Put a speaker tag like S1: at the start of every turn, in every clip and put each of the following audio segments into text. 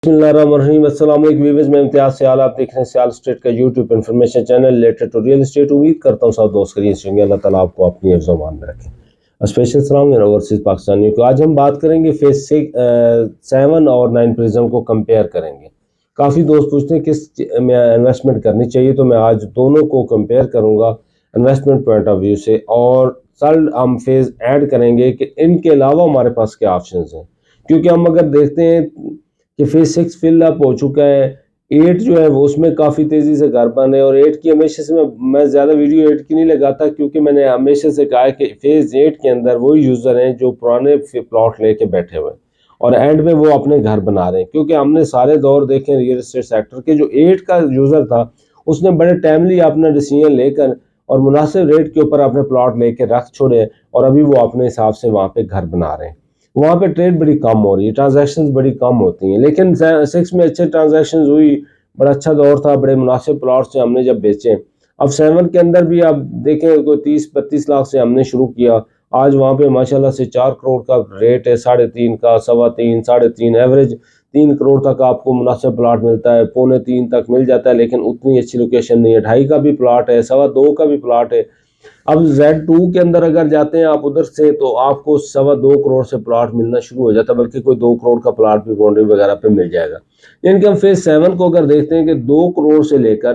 S1: बिस्मिल्लाहिर्रहमानिर्रहीम। अस्सलाम वालेकुम व्यूअर्स, मैं इम्तियाज सियाल, आप देख रहे हैं सियाल स्टेट का YouTube information channel related to real estate. उम्मीद करता हूँ सब दोस्त करिए होंगे, अल्लाह ताला आपको अपनी हिफ्ज़ व अमान में रखें। स्पेशल सलाम मेरे ओवरसीज़ पाकिस्तानियों को। आज हम बात करेंगे फेज 7 और 9 प्रिज्म को कंपेयर करेंगे। काफ़ी दोस्त पूछते हैं किस में इन्वेस्टमेंट करनी चाहिए, तो मैं आज दोनों को कंपेयर करूँगा इन्वेस्टमेंट पॉइंट ऑफ व्यू से, और कल हम फेज ऐड करेंगे कि इनके अलावा हमारे पास क्या ऑप्शन हैं। क्योंकि हम अगर देखते हैं कि फेज 6 फिल अप हो चुका है, 8 जो है वो उसमें काफ़ी तेज़ी से घर बने, और 8 की हमेशा से मैं ज़्यादा वीडियो 8 की नहीं लगाता, क्योंकि मैंने हमेशा से कहा है कि फेज 8 के अंदर वही यूज़र हैं जो पुराने प्लॉट लेके बैठे हुए हैं और एंड में वो अपने घर बना रहे हैं। क्योंकि हमने सारे दौर देखे रियल एस्टेट सेक्टर के, जो 8 का यूज़र था उसने बड़े टाइमली अपना डिसीजन लेकर और मुनासिब रेट के ऊपर अपने प्लॉट लेके रख छोड़े, और अभी वो अपने हिसाब से वहाँ पे घर बना रहे हैं। वहाँ पे ट्रेड बड़ी कम हो रही है, ट्रांजैक्शंस बड़ी कम होती हैं, लेकिन 6 में अच्छे ट्रांजैक्शंस हुई, बड़ा अच्छा दौर था, बड़े मुनासिब प्लॉट से हमने जब बेचे। अब 7 के अंदर भी आप देखें कोई 30-32 लाख से हमने शुरू किया, आज वहाँ पे माशाल्लाह से 4 करोड़ का रेट है, 3.5 का, 3.25, 3.5, एवरेज 3 करोड़ तक आपको मुनासिब प्लाट मिलता है, 2.25 तक मिल जाता है, लेकिन उतनी अच्छी लोकेशन नहीं है। 2.5 का भी प्लाट है, 2.25 का भी प्लाट है। अब Z2 के अंदर अगर जाते हैं आप उधर से, तो आपको 2.25 करोड़ से प्लाट मिलना शुरू हो जाता है, बल्कि कोई 2 करोड़ का प्लाट भी बाउंड्री वगैरह पे मिल जाएगा। यानी कि हम फेज 7 को अगर देखते हैं कि 2 करोड़ से लेकर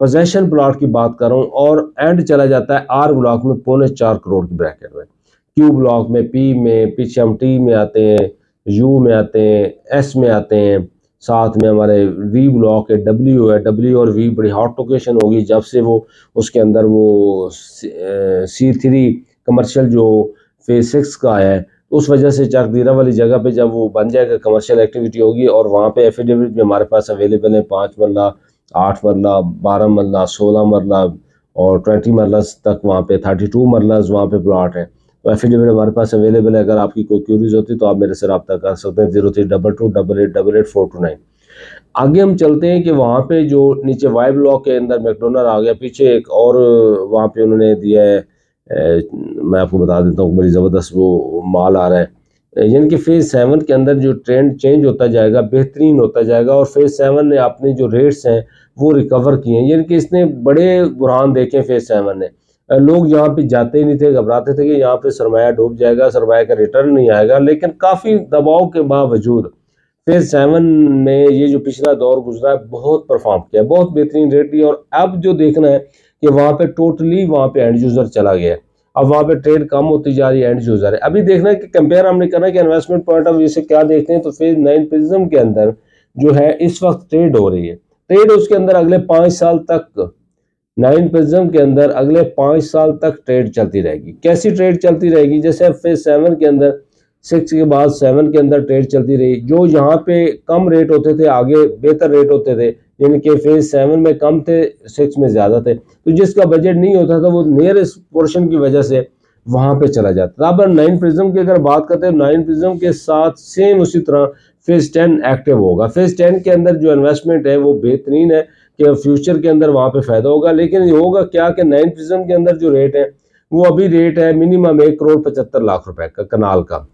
S1: पोजेशन प्लाट की बात कर रहा हूँ, और एंड चला जाता है R ब्लॉक में 3.25 करोड़ की ब्रैकेट में, Q ब्लॉक में, P में, पीछे हम T में आते हैं, U में आते हैं, S में आते हैं, साथ में हमारे V ब्लॉक है, W है। W और V बड़ी हॉट लोकेशन होगी जब से वो उसके अंदर वो C3 कमर्शियल जो फेज 6 का है, उस वजह से चरदीरा वाली जगह पे जब वो बन जाएगा कमर्शियल एक्टिविटी होगी, और वहाँ पे एफिडेविट भी हमारे पास अवेलेबल है, 5 मरला, 8 मरला, 12 मरला, 16 मरला और 20 मरलस तक वहाँ पे 32 मरलस वहाँ पे प्लॉट है। तो एफिडेविट हमारे पास अवेलेबल है। अगर आपकी कोई क्यूरीज होती तो आप मेरे से रब्ता कर सकते हैं 032288888429। आगे हम चलते हैं कि वहाँ पे जो नीचे वाई ब्लॉक के अंदर मैकडोनल्ड आ गया, पीछे एक और वहाँ पे उन्होंने दिया है, मैं आपको बता देता हूँ, बड़ी ज़बरदस्त वो माल आ रहा है। यानी कि फेज़ 7 के अंदर जो ट्रेंड चेंज होता जाएगा, बेहतरीन होता जाएगा, और फेज़ 7 ने अपने जो रेट्स हैं वो रिकवर किए हैं। यानी कि इसने बड़े बुरहान देखे फेज़ 7 ने। लोग यहाँ पे जाते ही नहीं थे, घबराते थे कि यहाँ पे सरमाया डूब जाएगा, सरमाया का रिटर्न नहीं आएगा, लेकिन काफ़ी दबाव के बावजूद फेज 7 में ये जो पिछला दौर गुजरा है बहुत परफॉर्म किया, बहुत बेहतरीन रेट ली। और अब जो देखना है कि वहाँ पे टोटली वहाँ पे एंड यूजर चला गया है, अब वहाँ पे ट्रेड कम होती जा रही है, एंड यूजर है। अभी देखना है कि कंपेयर हमने करना है कि इन्वेस्टमेंट पॉइंट ऑफ व्यू से क्या देखते हैं, तो फेज 9 प्रिज्म के अंदर जो है इस वक्त ट्रेड हो रही है, ट्रेड उसके अंदर अगले 5 साल तक, 9 प्रिज्म के अंदर अगले 5 साल तक ट्रेड चलती रहेगी। कैसी ट्रेड चलती रहेगी? जैसे फेज 7 के अंदर 6 के बाद 7 के अंदर ट्रेड चलती रही, जो यहाँ पे कम रेट होते थे आगे बेहतर रेट होते थे, यानी कि फेज 7 में कम थे, 6 में ज़्यादा थे, तो जिसका बजट नहीं होता था वो नियरेस्ट पोर्शन की वजह से वहाँ पे चला जाता था। अब 9 प्रिज्म की अगर बात करते हैं, 9 प्रिज्म के साथ सेम उसी तरह फेज 10 एक्टिव होगा। फेज 10 के अंदर जो इन्वेस्टमेंट है वो बेहतरीन है कि फ्यूचर के अंदर वहाँ पे फ़ायदा होगा, लेकिन ये होगा क्या कि 9 प्रिज्म के अंदर जो रेट है वो अभी रेट है मिनिमम 1,75,00,000 रुपए का कनाल का,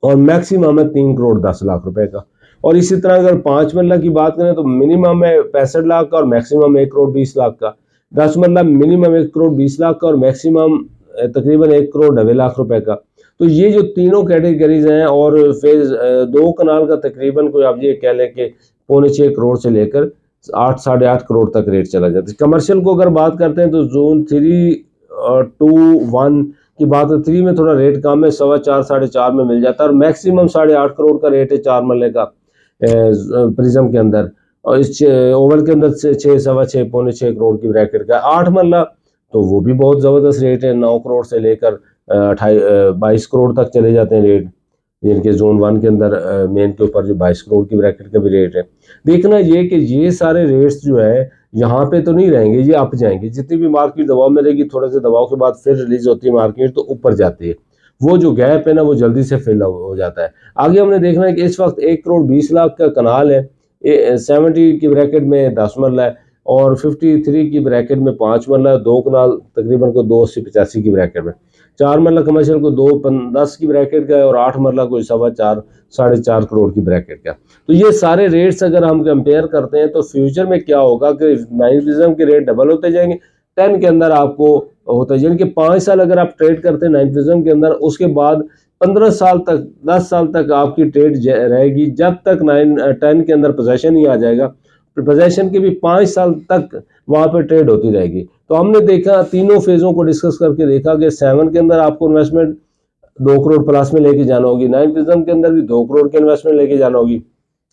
S1: और मैक्सिमम है 3,10,00,000 रुपए का। और इसी तरह अगर 5 मरला की बात करें तो मिनिमम है 65 लाख का और मैक्सिमम 1,20,00,000 का। 10 मरला मिनिमम 1,20,00,000 का और मैक्सिमम तकरीबन 1,90,00,000 रुपए का। तो ये जो तीनों कैटेगरीज हैं, और फेज 2 कनाल का तकरीबन कोई आप ये कह लें कि 6.25 करोड़ से लेकर 8 साढ़े 8 करोड़ तक रेट चला जाता है। कमर्शियल को अगर बात करते हैं तो जोन 3, 2, 1 की बात है, 3 में थोड़ा रेट कम है, 4.25 साढ़े 4 में मिल जाता है, और मैक्सिमम 8.5 करोड़ का रेट है 4 मरले का प्रिज्म के अंदर, और इस ओवल के अंदर 6, 6.25, 6.25 करोड़ की ब्रैकेट का 8 मरला, तो वो भी बहुत ज़बरदस्त रेट है, 9 करोड़ से लेकर 22 करोड़ तक चले जाते हैं रेट, जिनके जोन 1 के अंदर मेन के ऊपर जो 22 करोड़ की ब्रैकेट का भी रेट है। देखना ये कि ये सारे रेट्स जो है यहाँ पे तो नहीं रहेंगे, ये अप जाएंगे। जितनी भी मार्केट दबाव में रहेगी, थोड़े से दबाव के बाद फिर रिलीज होती है मार्केट, तो ऊपर जाती है। वो जो गैप है ना वो जल्दी से फिल हो जाता है। आगे हमने देखना है कि इस वक्त 1,20,00,000 का कनाल है, 70 की ब्रैकेट में 10 मरला है, और 53 की ब्रैकेट में 5 मरला, 2 कनाल तकरीबन को 280-85 की ब्रैकेट में, 4 मरला कमर्शियल को 2-10 की ब्रैकेट का है, और 8 मरला कोई 4.25-4.5 करोड़ की ब्रैकेट का। तो ये सारे रेट्स अगर हम कंपेयर करते हैं तो फ्यूचर में क्या होगा कि 9 प्रिज्म के रेट डबल होते जाएंगे। 10 के अंदर आपको होता है, यानी कि 5 साल अगर आप ट्रेड करते हैं 9 प्रिज्म के अंदर, उसके बाद 15 साल तक 10 साल तक आपकी ट्रेड रहेगी, जब तक 10 के अंदर पोजेशन ही आ जाएगा। पोजेशन के भी 5 साल तक वहाँ पे ट्रेड होती रहेगी। तो हमने देखा, तीनों फेज़ों को डिस्कस करके देखा कि 7 के अंदर आपको इन्वेस्टमेंट 2 करोड़ प्लस में लेके जाना होगी, 9 प्रिज्म के अंदर भी 2 करोड़ की इन्वेस्टमेंट लेके जाना होगी।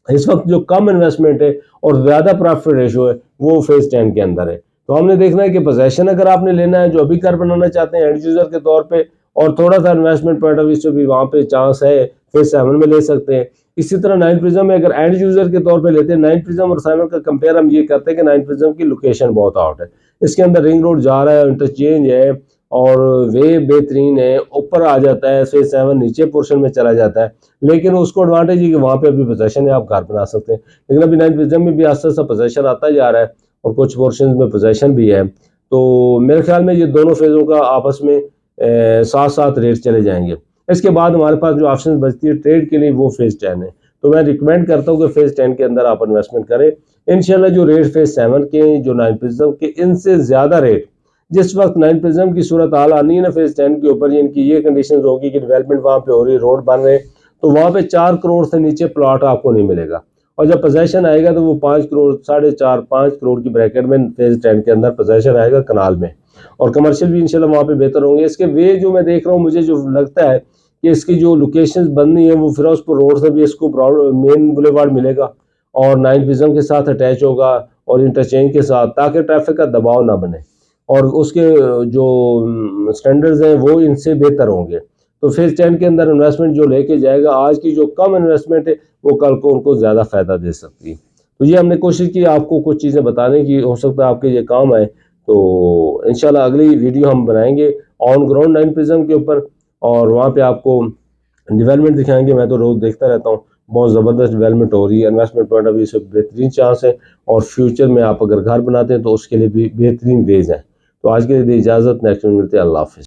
S1: इस वक्त जो कम इन्वेस्टमेंट है और ज़्यादा प्रॉफिट रेशो है वो फेज़ 10 के अंदर है। तो हमने देखना है कि पोजेशन अगर आपने लेना है, जो अभी घर बनाना चाहते हैं एंड यूज़र के तौर पे, और थोड़ा सा इन्वेस्टमेंट पॉइंट ऑफ व्यू से भी वहाँ पे चांस है, फेज़ 7 में ले सकते हैं। इसी तरह 9 प्रिज्म में अगर एंड यूज़र के तौर पे लेते हैं, 9 प्रिज्म और 7 का कंपेयर हम ये करते हैं कि 9 प्रिज्म की लोकेशन बहुत आउट है, इसके अंदर रिंग रोड जा रहा है, इंटरचेंज है और वे बेहतरीन है, ऊपर आ जाता है, फेज़ 7 नीचे पोर्शन में चला जाता है, लेकिन उसको एडवांटेज है कि वहाँ पे अभी पोजेशन है, आप घर बना सकते हैं। लेकिन अभी 9 प्रिज्म में भी आस्ता आस्ता पोजेशन आता जा रहा है और कुछ पोर्शन में पोजेशन भी है। तो मेरे ख्याल में ये दोनों फेज़ों का आपस में साथ साथ रेट चले जाएंगे। इसके बाद हमारे पास जो ऑप्शन बचती है ट्रेड के लिए वो फेज़ 10 है। तो मैं रिकमेंड करता हूँ कि फेज़ 10 के अंदर आप इन्वेस्टमेंट करें। इंशाल्लाह जो रेट फेज़ 7 के, जो 9 प्रिज्म के, इनसे ज़्यादा रेट जिस वक्त 9 प्रिज्म की सूरत हाल आनी है ना फेज़ 10 के ऊपर, इनकी ये कंडीशन होगी कि डेवलपमेंट वहाँ पे हो रही है, रोड बन रहे, तो वहाँ पे 4 करोड़ से नीचे प्लॉट आपको नहीं मिलेगा, और जब पोजेशन आएगा तो वो 5 करोड़ 4.5-5 करोड़ की ब्रैकेट में फेज़ 10 के अंदर पोजेशन आएगा कनाल में, और कमर्शियल भी इंशाल्लाह वहाँ पे बेहतर होंगे। इसके वे जो मैं देख रहा हूँ, मुझे जो लगता है कि इसकी जो लोकेशंस बननी है वो फिरोजपुर रोड से भी इसको मेन बुलेवार्ड मिलेगा और 9 प्रिज्म के साथ अटैच होगा और इंटरचेंज के साथ, ताकि ट्रैफिक का दबाव ना बने और उसके जो स्टैंडर्ड्स हैं वो इनसे बेहतर होंगे। तो फेज़ 10 के अंदर इन्वेस्टमेंट जो लेके जाएगा, आज की जो कम इन्वेस्टमेंट है वो कल को उनको ज़्यादा फ़ायदा दे सकती है। तो ये हमने कोशिश की आपको कुछ चीज़ें बताने की, हो सकता है आपके ये काम आए। तो इंशाल्लाह अगली वीडियो हम बनाएंगे ऑन ग्राउंड 9 प्रिज्म के ऊपर, और वहाँ पे आपको डेवलपमेंट दिखाएंगे। मैं तो रोज़ देखता रहता हूँ, बहुत ज़बरदस्त डेवलपमेंट हो रही है, इन्वेस्टमेंट पॉइंट ऑफ व्यू से बेहतरीन चांस है, और फ्यूचर में आप अगर घर बनाते हैं तो उसके लिए भी बेहतरीन वेज है। तो आज के लिए इजाज़त, नेक्स्ट में मिलते हैं, अल्लाह हाफ़िज़।